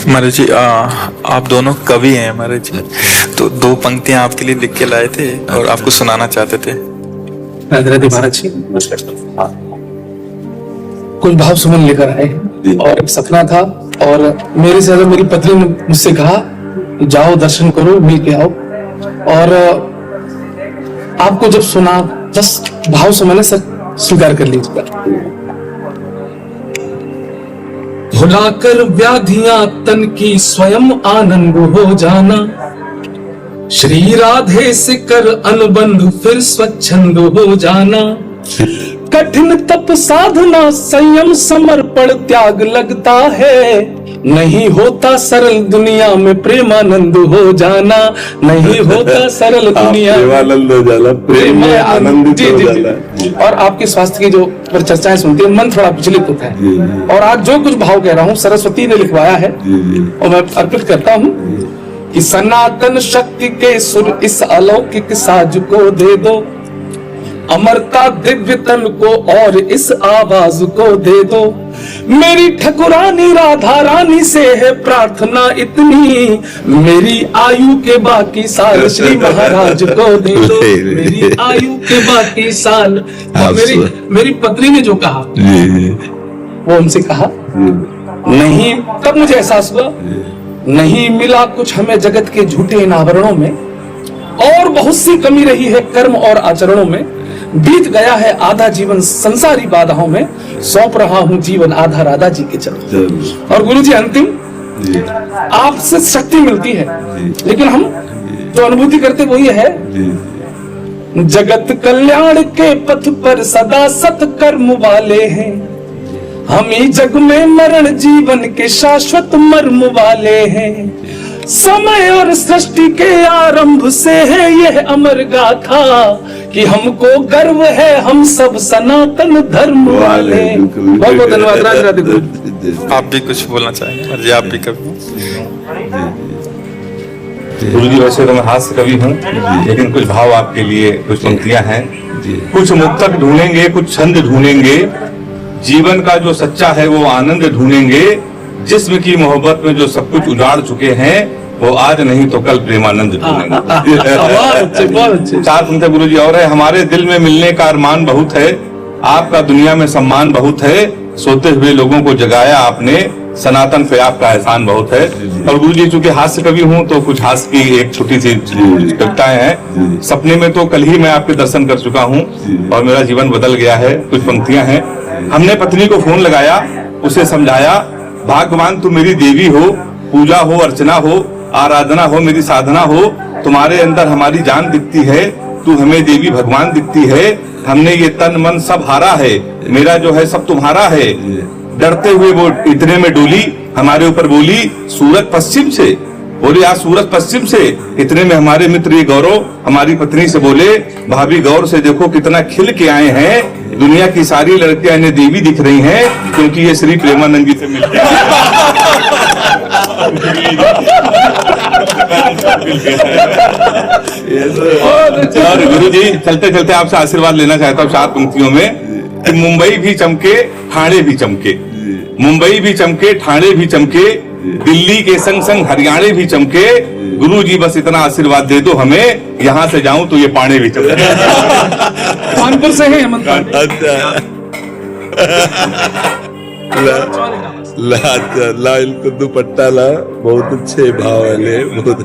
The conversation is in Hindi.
महाराज जी, आप दोनों कवि हैं महाराज जी, तो दो पंक्तियां आपके लिए लिख के लाए थे और आपको सुनाना चाहते थे। महाराज जी, कुछ भाव सुमन लेकर आए और एक सपना था, और मेरे से ज्यादा मेरी पत्नी ने मुझसे कहा जाओ दर्शन करो, मिल के आओ। और आपको जब सुना बस भाव सुमन से स्वीकार कर लीजिएगा। भुलाकर व्याधियां तन की स्वयं आनंद हो जाना, श्री राधे से कर अनुबंध फिर स्वच्छंद हो जाना। कठिन तप साधना संयम समर्पण त्याग लगता है, नहीं होता सरल दुनिया में प्रेमानंद हो जाना। नहीं होता सरल दुनिया प्रेमानंद हो जाना, प्रेम में आनंदित हो जाना। और आपके स्वास्थ्य की जो पर चर्चाएं सुनते हैं मन थोड़ा विचलित होता है। और आज जो कुछ भाव कह रहा हूँ सरस्वती ने लिखवाया है और मैं अर्पित करता हूँ कि सनातन शक्ति के सुर इस अलौकिक साज को दे दो, अमरता दिव्य तन को और इस आवाज को दे दो। मेरी ठकुरानी राधा रानी से है प्रार्थना इतनी, मेरी आयु के बाकी साल श्री महाराज को दे दो। मेरी आयु के बाकी साल। मेरी पत्नी ने जो कहा वो उनसे कहा नहीं, तब मुझे एहसास हुआ नहीं मिला कुछ हमें जगत के झूठे इन आवरणों में, और बहुत सी कमी रही है कर्म और आचरणों में। बीत गया है आधा जीवन संसारी बाधाओं में, सौंप रहा हूं जीवन आधा राधा जी के चरणों। और गुरु जी अंतिम आपसे शक्ति मिलती है, लेकिन हम जो अनुभूति करते वो ये है जगत कल्याण के पथ पर सदा सत्कर्म वाले हैं, हम ही जग में मरण जीवन के शाश्वत मर्म वाले हैं। समय और सृष्टि के आरंभ से है यह अमर गाथा कि हमको गर्व है हम सब सनातन धर्म वाले। बहुत बहुत धन्यवाद। राधे राधे गुरु। आप भी कुछ बोलना चाहेंगे जी? आप भी कवि? गुरु जी, वैसे तो मैं हास्य कवि हूँ, लेकिन कुछ भाव आपके लिए, कुछ पंक्तियां हैं। कुछ मुक्तक ढूंढेंगे, कुछ छंद ढूंढेंगे, जीवन का जो सच्चा है वो आनंद ढूंढेंगे। जिस्म की मोहब्बत में जो सब कुछ उजाड़ चुके हैं वो आज नहीं तो कल प्रेमानंद ढूंढेंगे। चार पंक्तियां गुरु जी और है। हमारे दिल में मिलने का अरमान बहुत है, आपका दुनिया में सम्मान बहुत है, सोते हुए लोगों को जगाया आपने, सनातन पे आपका एहसान बहुत है। और गुरु जी चूंकि हास्य कवि हूँ तो कुछ हास्य की एक छोटी सी कविताएं हैं। सपने में तो कल ही मैं आपके दर्शन कर चुका हूँ और मेरा जीवन बदल गया है। कुछ पंक्तियां हैं। हमने पत्नी को फोन लगाया, उसे समझाया, भाग्यवान तू मेरी देवी हो, पूजा हो अर्चना हो आराधना हो मेरी साधना हो, तुम्हारे अंदर हमारी जान दिखती है, तू हमें देवी भगवान दिखती है। हमने ये तन मन सब हारा है, मेरा जो है सब तुम्हारा है। डरते हुए वो इतने में डोली, हमारे ऊपर बोली सूरज पश्चिम से, बोले आज सूरज पश्चिम से। इतने में हमारे मित्र ये गौरव हमारी पत्नी से बोले भाभी गौर से देखो कितना खिल के आए हैं, दुनिया की सारी लड़कियां इन्हें देवी दिख रही हैं क्योंकि ये श्री प्रेमानंद जी से मिलते हैं। और गुरु जी चलते चलते आपसे आशीर्वाद लेना चाहता हूँ 4 पंक्तियों में कि मुंबई भी चमके ठाणे भी चमके, मुंबई भी चमके ठाणे भी चमके, दिल्ली के संग संग हरियाणा भी चमके। गुरु जी बस इतना आशीर्वाद दे दो हमें, यहाँ से जाऊं तो ये पाने भी चमके। कानपुर से है हेमंत। ला इनको दुपट्टा ला, बहुत अच्छे भाव वाले बहुत